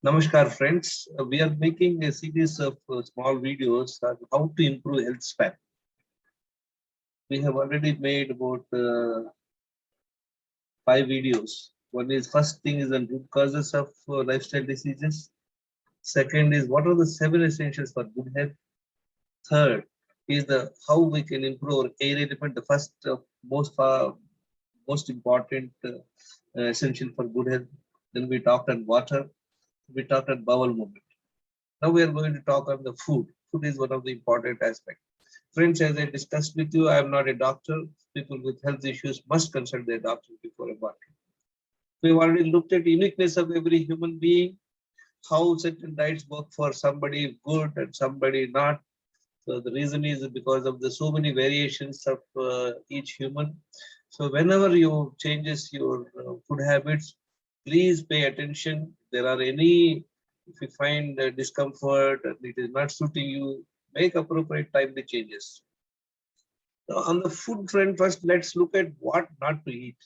Namaskar, friends. We are making a series of small videos on how to improve health span. We have already made about 5 videos. One is first thing is on root causes of lifestyle diseases. Second is what are the 7 essentials for good health. Third is the how we can improve our air element. The first most important essential for good health. Then we talked on water. We talked on bowel movement. Now we are going to talk on the food. Food is one of the important aspects. Friends, as I discussed with you, I am not a doctor. People with health issues must consult their doctor before embarking. We've already looked at the uniqueness of every human being, how certain diets work for somebody good and somebody not. So the reason is because of the so many variations of each human. So whenever you changes your food habits, please pay attention. There are any, if you find discomfort and it is not suiting you, make appropriate timely changes. Now, on the food trend, first let's look at what not to eat.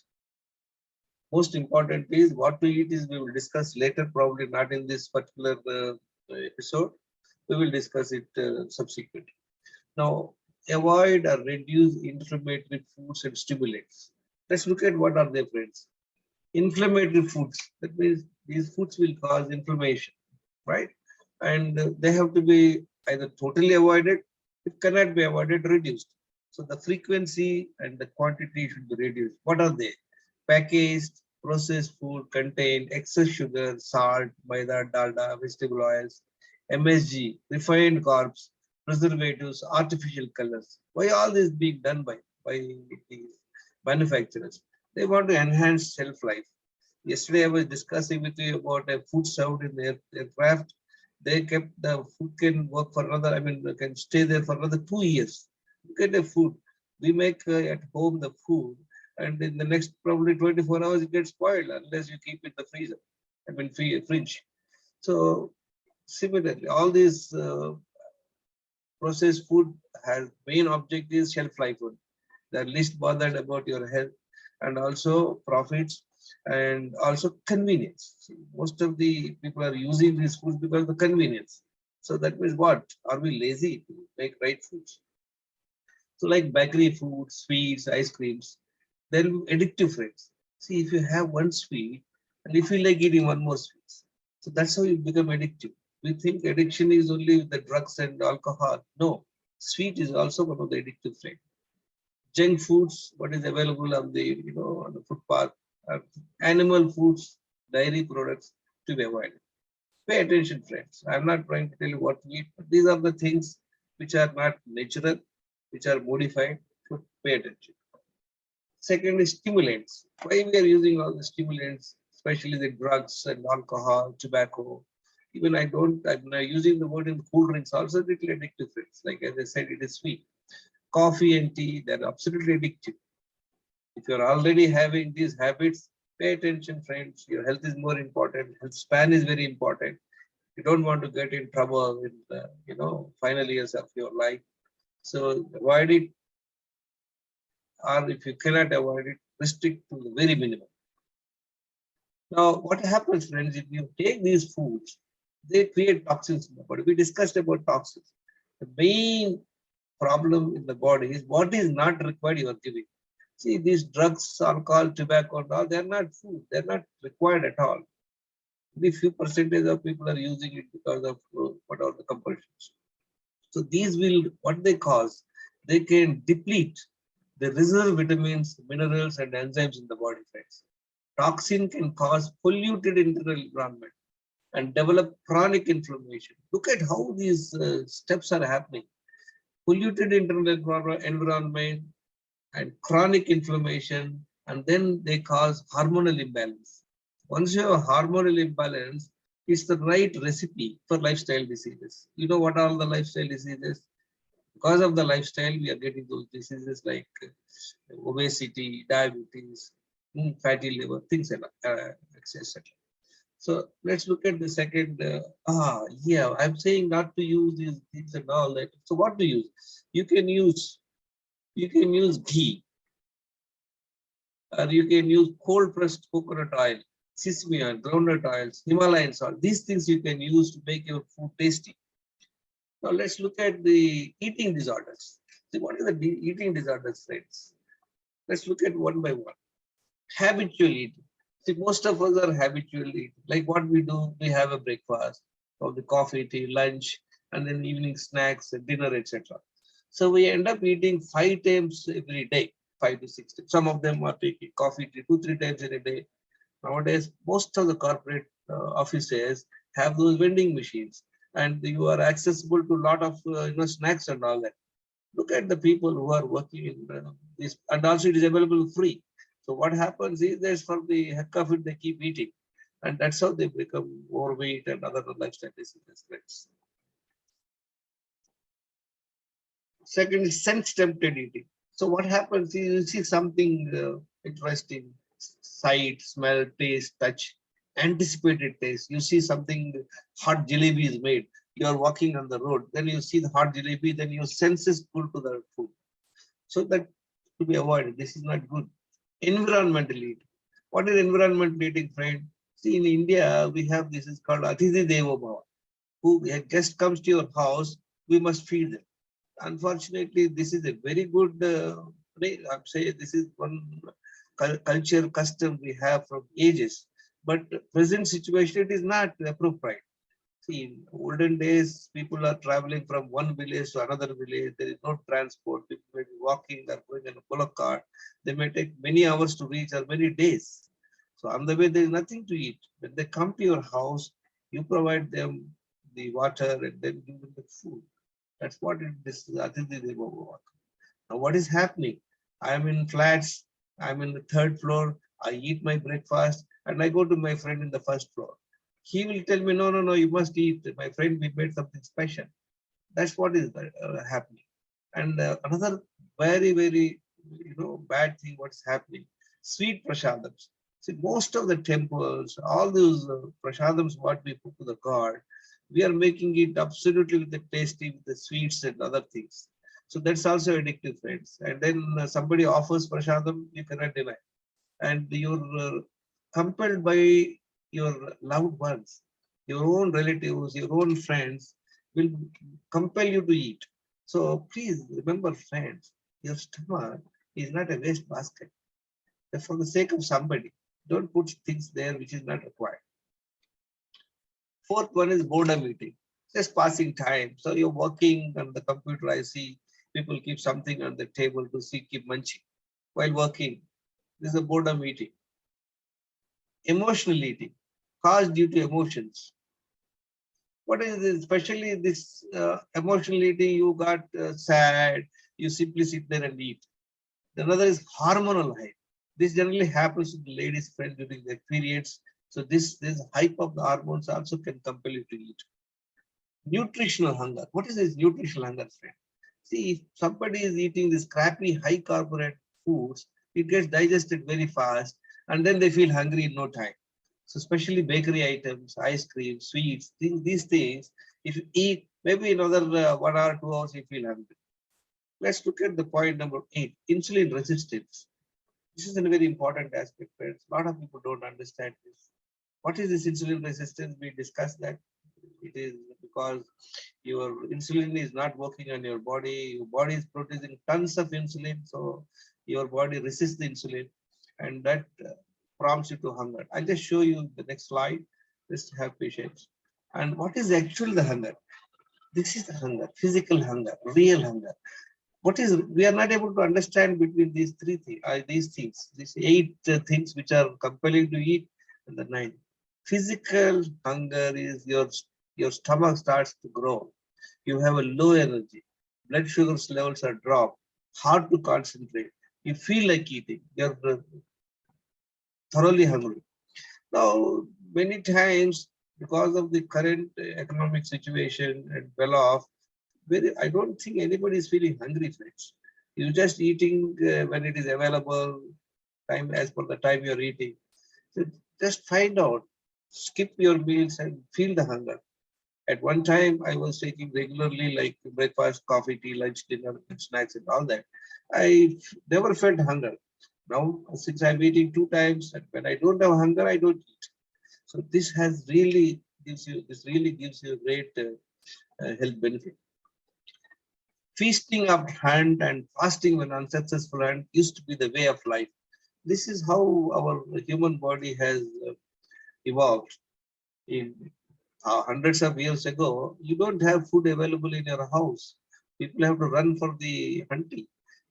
Most important is what to eat is we will discuss later, probably not in this particular episode. We will discuss it subsequently. Now, avoid or reduce inflammatory foods and stimulants. Let's look at what are they, friends. Inflammatory foods. That means these foods will cause inflammation, right? And they have to be either totally avoided. It cannot be avoided, reduced. So the frequency and the quantity should be reduced. What are they? Packaged, processed food contain excess sugar, salt, maida, dalda, vegetable oils, MSG, refined carbs, preservatives, artificial colors. Why all this being done by the manufacturers? They want to enhance shelf life. Yesterday I was discussing with you about a food served in their aircraft. They kept the food can work for another, I mean, can stay there for another 2 years. Look at the food. We make at home the food, and in the next probably 24 hours it gets spoiled unless you keep it in the freezer, I mean, fridge. So similarly, all these processed food has main object is shelf life food. They're least bothered about your health and also profits and also convenience. See, most of the people are using these foods because of the convenience. So that means what? Are we lazy to make right foods? So like bakery food, sweets, ice creams, they're addictive, friends. See, if you have one sweet and you feel like eating one more sweet, so that's how you become addictive. We think addiction is only the drugs and alcohol. No, sweet is also one of the addictive things. Junk foods, what is available on the on the footpath, animal foods, dairy products to be avoided. Pay attention, friends. I'm not trying to tell you what to eat, but these are the things which are not natural, which are modified. So pay attention. Second is stimulants. Why we are using all the stimulants, especially the drugs and alcohol, tobacco. Even I'm not using the word in cool drinks, also little addictive things. Like as I said, it is sweet. Coffee and tea, they're absolutely addictive. If you're already having these habits, pay attention, friends. Your health is more important. Health span is very important. You don't want to get in trouble in the, final years of your life. So avoid it, or if you cannot avoid it, restrict to the very minimum. Now, what happens, friends, if you take these foods, they create toxins in the body. We discussed about toxins. The main problem in the body is what is not required you are giving. See, these drugs, alcohol, tobacco, and all, they're not food. They're not required at all. Only few percentage of people are using it because of what are the compulsions. So these will, what they cause, they can deplete the reserve vitamins, minerals, and enzymes in the body, friends. Toxin can cause polluted internal environment and develop chronic inflammation. Look at how these steps are happening. Polluted internal environment and chronic inflammation, and then they cause hormonal imbalance. Once you have a hormonal imbalance, it's the right recipe for lifestyle diseases. You know what are all the lifestyle diseases? Because of the lifestyle, we are getting those diseases like obesity, diabetes, fatty liver, things like etc. So let's look at the second. Yeah, I'm saying not to use these things and all that. So what to use? You can use ghee, or you can use cold pressed coconut oil. sesame oil, groundnut oils, Himalayan salt. These things you can use to make your food tasty. Now let's look at the eating disorders. See, what are the eating disorders, friends? Let's look at one by one. Habitual eating. See, most of us are habitual eating. Like what we do, we have a breakfast, or the coffee, tea, lunch, and then evening snacks, dinner, etc. So we end up eating 5 times every day, 5 to 6 times. Some of them are taking coffee, tea 2, 3 times in a day. Nowadays, most of the corporate offices have those vending machines, and you are accessible to a lot of snacks and all that. Look at the people who are working in this, and also it is available free. So what happens is there's for the heck of it, they keep eating, and that's how they become overweight and other lifestyle diseases. Second is sense tempted eating. So what happens is you see something interesting, sight, smell, taste, touch, anticipated taste. You see something hot jalebi is made. You are walking on the road, then you see the hot jalebi, then your senses pull to the food. So that to be avoided. This is not good. Environmental eating. What is environmental eating, friend? See, in India, we have this is called Atithi Devo Bhava. Who a guest comes to your house, we must feed them. Unfortunately, this is a very good, I'm saying this is one culture custom we have from ages. But present situation, it is not appropriate. See, in olden days, people are traveling from one village to another village. There is no transport. People may be walking or going in a bullock cart. They may take many hours to reach or many days. So on the way, there is nothing to eat. When they come to your house, you provide them the water and then give them the food. That's what it is. Atithi Devo Bhava. Now, what is happening? I'm in flats. I'm in the third floor. I eat my breakfast and I go to my friend in the first floor. He will tell me, no, no, no, you must eat. My friend, we made something special. That's what is happening. And another very, very, bad thing what's happening. Sweet prasadams. See, most of the temples, all those prasadams, what we put to the god, we are making it absolutely with the tasty, with the sweets and other things. So that's also addictive, friends. And then somebody offers prasadam, you cannot deny. And you're compelled by your loved ones, your own relatives, your own friends will compel you to eat. So please remember, friends, your stomach is not a waste basket. For the sake of somebody, don't put things there which is not required. Fourth one is boredom eating, just passing time. So you're working on the computer, I see people keep something on the table to see, keep munching while working. This is a boredom eating. Emotional eating, caused due to emotions. What is this? Especially this emotional eating, you got sad, you simply sit there and eat. Another is hormonal hype. This generally happens to the ladies' friends during their periods. So this hype of the hormones also can compel you to eat. Nutritional hunger. What is this nutritional hunger, friend? See, if somebody is eating this crappy high carbohydrate foods, it gets digested very fast, and then they feel hungry in no time. So especially bakery items, ice cream, sweets, these things, if you eat, maybe another 1 hour, 2 hours, you feel hungry. Let's look at the point number 8, insulin resistance. This is a very important aspect, friends. A lot of people don't understand this. What is this insulin resistance? We discussed that. It is because your insulin is not working on your body. Your body is producing tons of insulin, so your body resists the insulin, and that prompts you to hunger. I'll just show you the next slide. Just have patience. And what is actually the hunger? This is the hunger, physical hunger, real hunger. What is, we are not able to understand between these three things, these 8 things which are compelling to eat, and the 9. Physical hunger is your stomach starts to grow. You have a low energy, blood sugar levels are dropped, hard to concentrate. You feel like eating. You're thoroughly hungry. Now, many times because of the current economic situation and well off, I don't think anybody is feeling hungry, friends. You're just eating when it is available, time as per the time you're eating. So just find out, skip your meals and feel the hunger. At one time, I was taking regularly like breakfast, coffee, tea, lunch, dinner, and snacks and all that. I never felt hunger. Now, since I'm eating 2 times, and when I don't have hunger, I don't eat. So this really gives you a great health benefit. Feasting up hunt and fasting when unsuccessful hunt used to be the way of life. This is how our human body has evolved. In hundreds of years ago, you don't have food available in your house. People have to run for the hunting.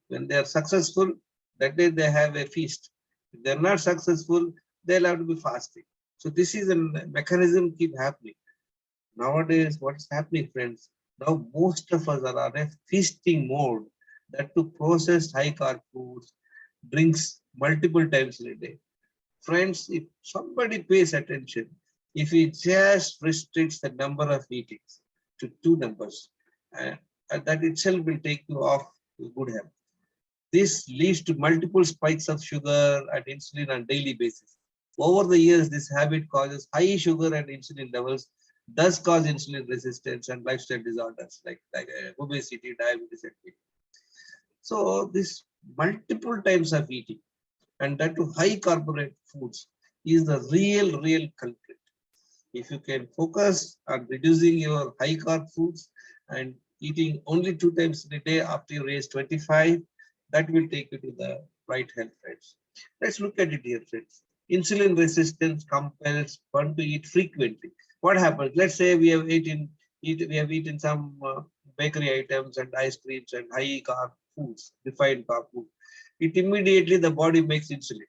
When they are successful, that day they have a feast. If they're not successful, they'll have to be fasting. So this is a mechanism keep happening. Nowadays, what's happening, friends? Now most of us are on a feasting mode, that to process high carb foods, drinks multiple times in a day. Friends, if somebody pays attention, if he just restricts the number of eatings to two numbers, uh, that itself will take you off to good health. This leads to multiple spikes of sugar and insulin on daily basis. Over the years, this habit causes high sugar and insulin levels, thus cause insulin resistance and lifestyle disorders like obesity, diabetes, and so this multiple times of eating and that to high carbohydrate foods is the real culprit. If you can focus on reducing your high carb foods and eating only 2 times in a day after you raise 25, that will take you to the right health, friends. Let's look at it here, friends. Insulin resistance compels one to eat frequently. What happens? Let's say we have eaten some bakery items and ice creams and high carb foods, refined carb food. It immediately the body makes insulin.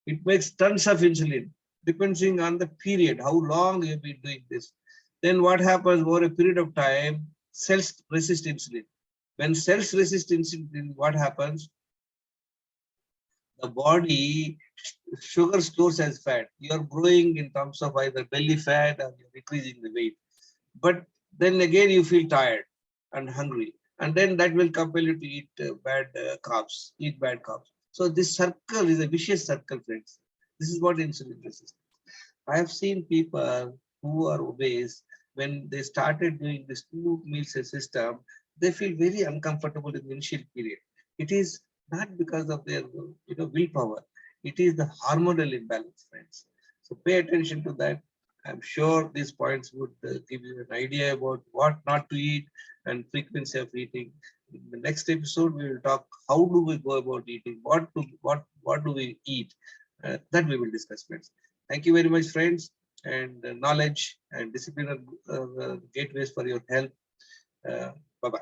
It makes tons of insulin, depending on the period, how long you've been doing this. Then what happens over a period of time, cells resist insulin. When cells resist insulin, what happens? The body sugar stores as fat. You're growing in terms of either belly fat or you're decreasing the weight. But then again, you feel tired and hungry. And then that will compel you to eat bad carbs, eat bad carbs. So this circle is a vicious circle, friends. This is what insulin resistance. I have seen people who are obese, when they started doing this 2 meals a system, they feel very uncomfortable in the initial period. It is not because of their willpower. It is the hormonal imbalance, friends. So pay attention to that. I'm sure these points would give you an idea about what not to eat and frequency of eating. In the next episode, we will talk how do we go about eating, what do we eat. That we will discuss, friends. Thank you very much, friends. And knowledge and discipline are gateways for your health. Bye bye.